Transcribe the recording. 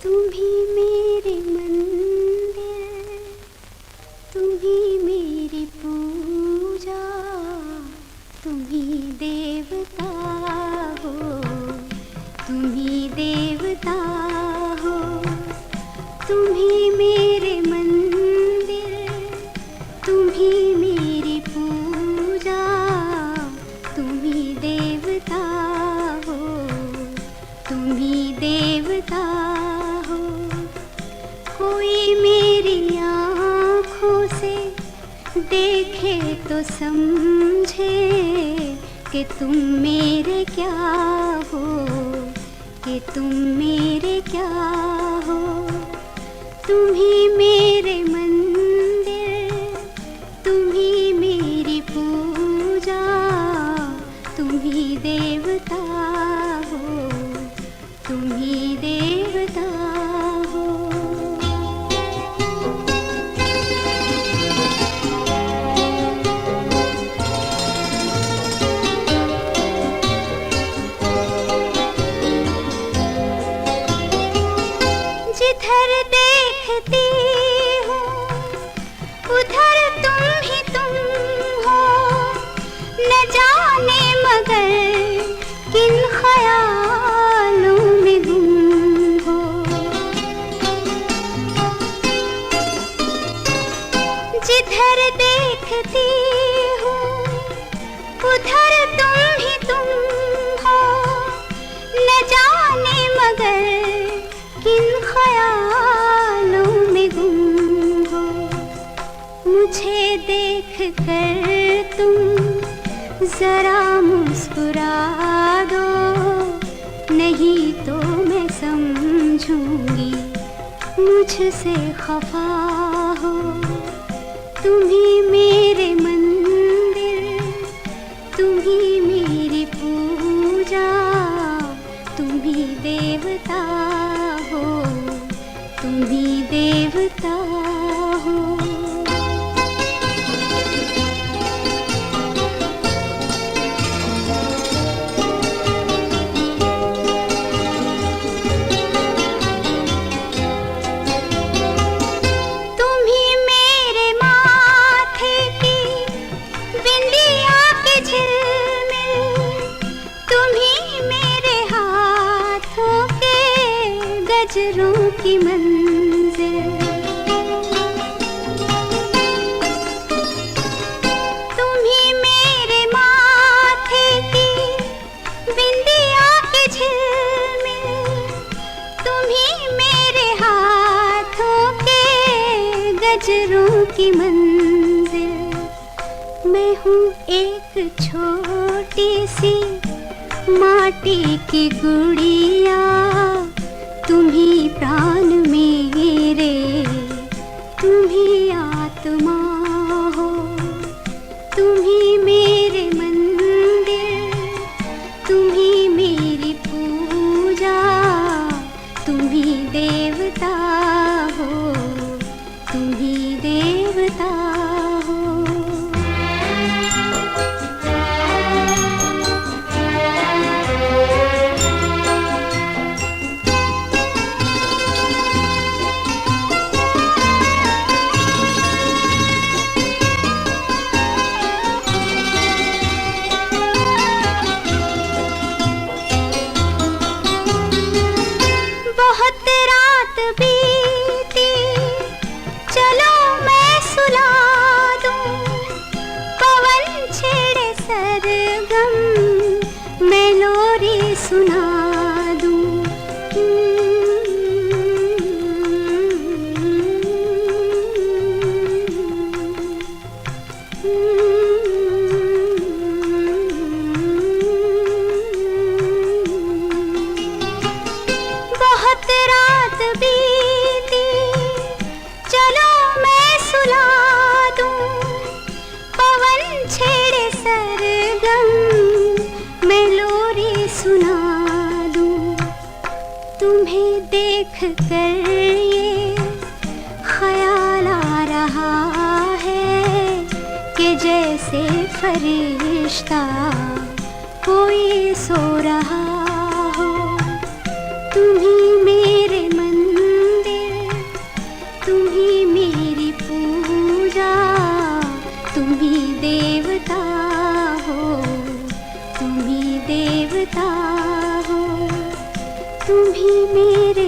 तुम ही मेरे मंदिर, तुम ही मेरी पूजा, तुम ही देवता हो, तुम ही देवता हो। तुम ही मेरे मंदिर, तुम ही मेरी पूजा, तुम ही देवता हो, तुम ही देवता हो। कोई मेरी आँखों से देखे तो समझे कि तुम मेरे क्या हो, कि तुम मेरे क्या हो। तुम ही मेरे मंदिर, तुम ही मेरी पूजा, तुम ही देवता हो, तुम ही देवता हो। जिधर देखती हूँ उधर तुम ही तुम हो, न जाने मगर किन ख्यालों में गुम हो। जिधर देखती हूँ उधर तुम ही तुम हो, न जाने मगर किन ख्यालों में गुम हो। मुझे देख कर तुम जरा मुस्कुरा दो, नहीं तो मैं समझूंगी मुझसे खफा हो। तुम ही मेरे मंदिर, तुम ही मेरी पूजा, तुम ही देवता हो, तुम ही देवता हो। तुम ही मेरे माथे की बिंदिया की झिलमिल, तुम ही मेरे हाथों के गजरों की मंजिल। तुम ही मेरे माथे की बिंदिया की झिलमिल, तुम ही मेरे हाथों के गजरों की मंजिल। मैं हूँ एक छोटी सी माटी की गुड़िया, तुम ही प्राण मेरे, तुम ही आत्मा हो। तुम ही मेरे मंदिर, तुम ही मेरी पूजा, तुम ही देवता हो, तुम ही देवता हो। बहुत रात बीती, चलो मैं सुला दूं, पवन छेड़े सरगम, मैं लोरी सुना दूं। बहुत रात बीती, चलो मैं सुला दूं, पवन छेड़े सरगम, मैं लोरी सुना दूं। तुम्हें देख कर ये ख्याल आ रहा है कि जैसे फरिश्ता कोई सो रहा हो। तुम ही मेरे मन तुम ही देवता हो, तुम ही देवता हो, तुम ही मेरे